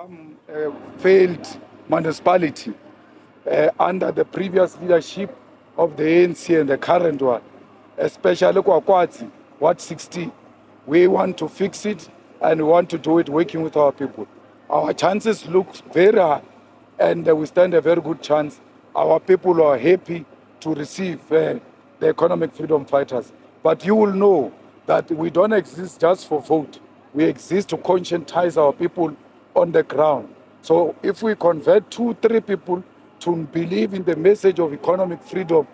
Some failed municipality under the previous leadership of the ANC and the current one, especially Kwakwati, Ward 16. We want to fix it and we want to do it working with our people. Our chances look very high and we stand a very good chance. Our people are happy to receive the economic freedom fighters. But you will know that we don't exist just for vote. We exist to conscientize our people on the ground. So if we convert 2-3 people to believe in the message of economic freedom,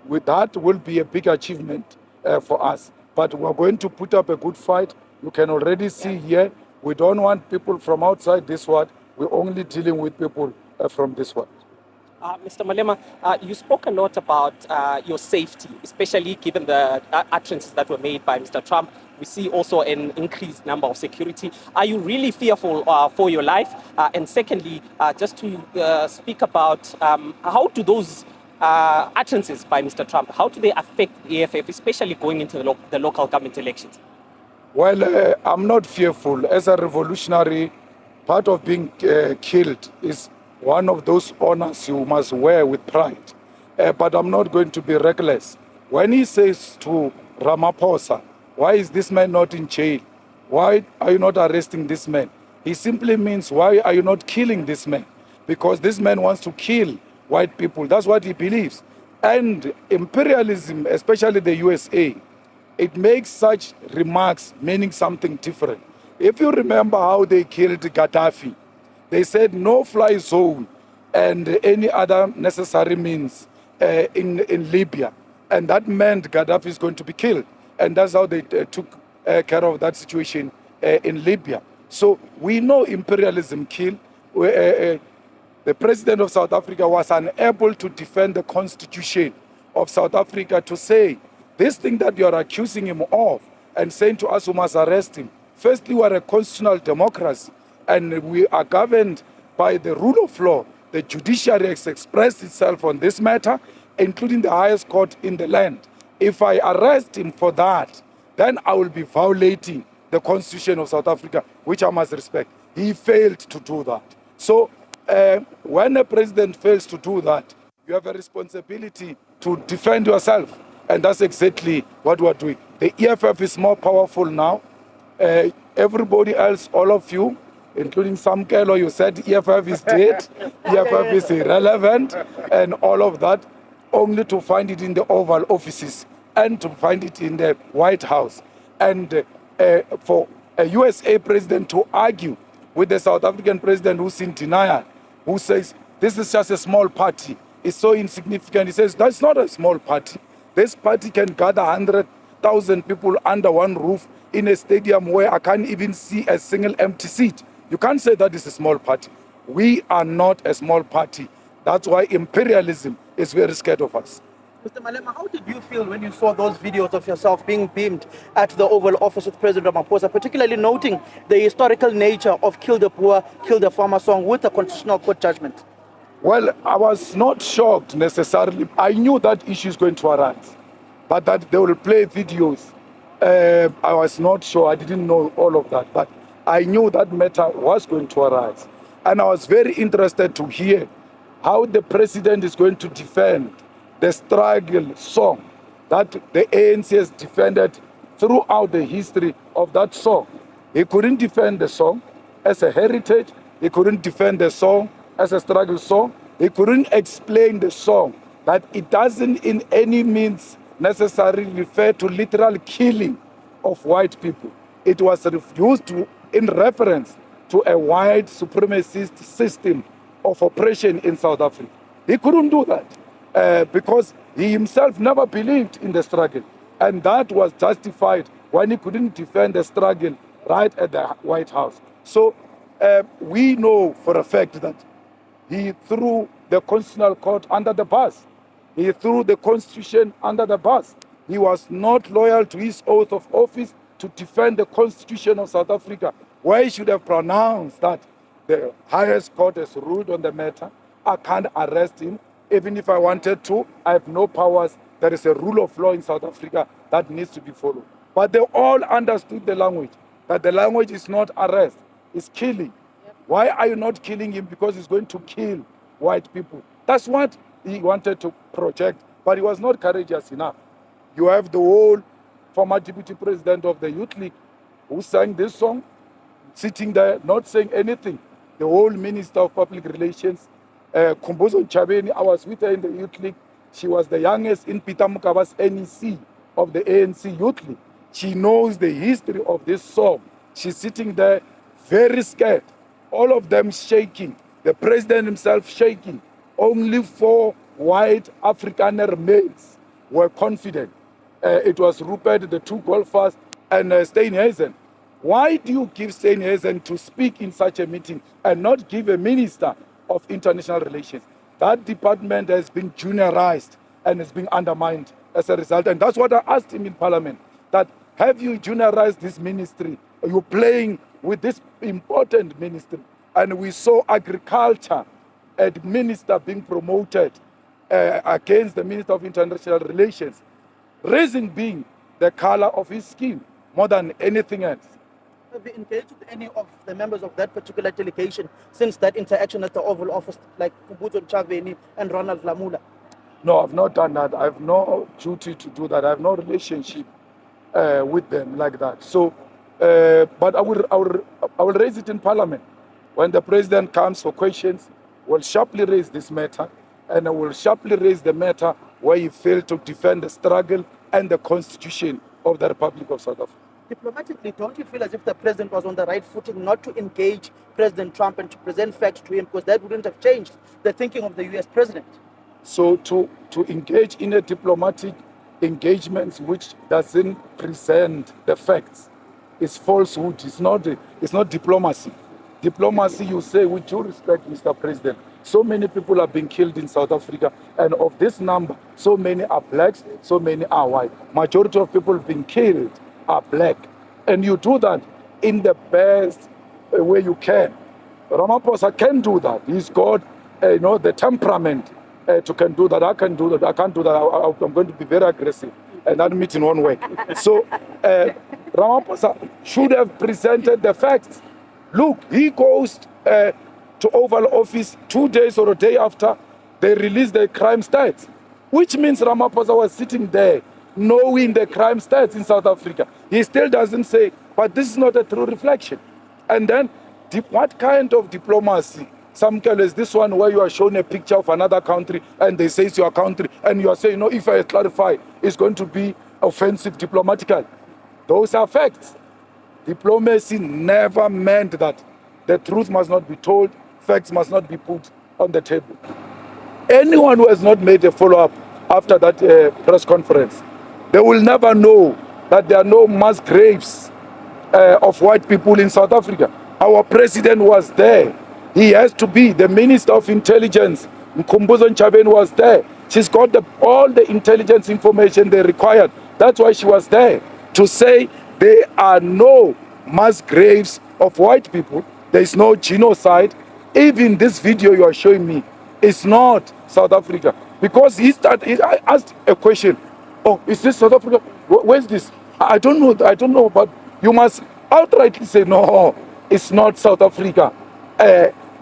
with that will be a big achievement for us. But we're going to put up a good fight. You can already see here, we don't want people from outside this ward. We're only dealing with people from this ward. Mr. Malema, you spoke a lot about your safety, especially given the utterances that were made by Mr. Trump. We see also an increased number of security. Are you really fearful for your life? And secondly, just to speak about how do those utterances by Mr. Trump, how do they affect the EFF, especially going into the local government elections? Well, I'm not fearful. As a revolutionary, part of being killed is one of those honors you must wear with pride. But I'm not going to be reckless. When he says to Ramaphosa, why is this man not in jail? Why are you not arresting this man? He simply means, why are you not killing this man? Because this man wants to kill white people. That's what he believes. And imperialism, especially the USA, it makes such remarks meaning something different. If you remember how they killed Gaddafi, they said no-fly zone and any other necessary means in Libya. And that meant Gaddafi is going to be killed. And that's how they took care of that situation in Libya. So we know imperialism killed. The president of South Africa was unable to defend the constitution of South Africa to say, this thing that you are accusing him of and saying to us we must arrest him. Firstly, we are a constitutional democracy and we are governed by the rule of law. The judiciary has expressed itself on this matter, including the highest court in the land. If I arrest him for that, then I will be violating the constitution of South Africa, which I must respect. He failed to do that. So when a president fails to do that, you have a responsibility to defend yourself. And that's exactly what we're doing. The EFF is more powerful now. Everybody else, all of you, including Sam Kelo, you said EFF is dead, EFF is irrelevant, and all of that, only to find it in the Oval Offices and to find it in the White House. And for a USA president to argue with the South African president who's in denial, who says, this is just a small party, it's so insignificant. He says, that's not a small party. This party can gather 100,000 people under one roof in a stadium where I can't even see a single empty seat. You can't say that is a small party. We are not a small party. That's why imperialism is very scared of us. Mr. Malema, how did you feel when you saw those videos of yourself being beamed at the Oval Office with President Ramaphosa, particularly noting the historical nature of Kill the Poor, Kill the Farmer song with the Constitutional Court judgment? Well, I was not shocked necessarily. I knew that issue is going to arise, but that they will play videos. I was not sure. I didn't know all of that, but I knew that matter was going to arise. And I was very interested to hear how the president is going to defend the struggle song that the ANC has defended throughout the history of that song. He couldn't defend the song as a heritage. He couldn't defend the song as a struggle song. He couldn't explain the song that it doesn't in any means necessarily refer to literal killing of white people. It was used in reference to a white supremacist system of oppression in South Africa. He couldn't do that because he himself never believed in the struggle. And that was justified when he couldn't defend the struggle right at the White House. So we know for a fact that he threw the Constitutional Court under the bus. He threw the Constitution under the bus. He was not loyal to his oath of office to defend the Constitution of South Africa, where he should have pronounced that the highest court has ruled on the matter. I can't arrest him. Even if I wanted to, I have no powers. There is a rule of law in South Africa that needs to be followed. But they all understood the language, that the language is not arrest, it's killing. Why are you not killing him? Because he's going to kill white people. That's what he wanted to project, but he was not courageous enough. You have the whole former deputy president of the Youth League who sang this song, sitting there, not saying anything. The whole Minister of Public Relations, Kumbuzo Chabeni, I was with her in the Youth League. She was the youngest in Peter Mukaba's NEC of the ANC Youth League. She knows the history of this song. She's sitting there very scared. All of them shaking. The president himself shaking. Only 4 white Afrikaner males were confident. It was Rupert, the 2 golfers, and Steenhuisen. Why do you give Steenhuisen to speak in such a meeting and not give a minister of international relations? That department has been juniorized and is being undermined as a result. And that's what I asked him in Parliament, that have you juniorized this ministry? Are you playing with this important ministry? And we saw agriculture, a minister being promoted against the Minister of International Relations. Reason being the color of his skin more than anything else. Have you engaged with any of the members of that particular delegation since that interaction at the Oval Office, like Kumbuzo Chaveni and Ronald Lamula? No, I've not done that. I have no duty to do that. I have no relationship with them like that. So, but I will raise it in Parliament. When the president comes for questions, we'll sharply raise this matter, and I will sharply raise the matter where he failed to defend the struggle and the constitution of the Republic of South Africa. Diplomatically, don't you feel as if the president was on the right footing not to engage President Trump and to present facts to him, because that wouldn't have changed the thinking of the US president? So to engage in a diplomatic engagement which doesn't present the facts is falsehood. It's not diplomacy. Diplomacy, you say, with due respect, Mr. President, so many people are being killed in South Africa, and of this number, so many are blacks, so many are white. Majority of people being killed are black. And you do that in the best way you can. Ramaphosa can do that. He's got the temperament to can do that. I can do that. I can't do that. I'm going to be very aggressive, and that meets in one way. So Ramaphosa should have presented the facts. Look, he goes to Oval Office 2 days or a day after they released the crime stats, which means Ramaphosa was sitting there knowing the crime stats in South Africa. He still doesn't say, but this is not a true reflection. And then, what kind of diplomacy? Samkel is this one where you are shown a picture of another country and they say it's your country, and you are saying, no, if I clarify, it's going to be offensive diplomatically. Those are facts. Diplomacy never meant that. The truth must not be told, facts must not be put on the table. Anyone who has not made a follow-up after that press conference, they will never know that there are no mass graves of white people in South Africa. Our president was there. He has to be. The Minister of Intelligence, Kumbuzo Chabeni, was there. She's got all the intelligence information they required. That's why she was there, to say there are no mass graves of white people. There is no genocide. Even this video you are showing me is not South Africa. Because I asked a question. Oh, is this South Africa? Where's this? I don't know, but you must outrightly say, no, it's not South Africa.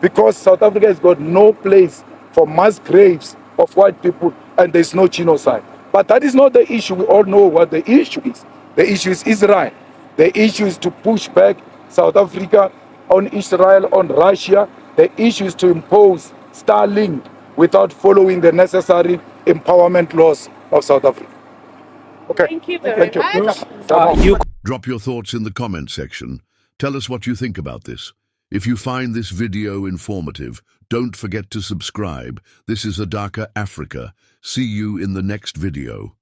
Because South Africa has got no place for mass graves of white people, and there's no genocide. But that is not the issue. We all know what the issue is. The issue is Israel. The issue is to push back South Africa on Israel, on Russia. The issue is to impose Starlink without following the necessary empowerment laws of South Africa. Okay. Thank you very much. Drop your thoughts in the comment section. Tell us what you think about this. If you find this video informative, don't forget to subscribe. This is Adaka Africa. See you in the next video.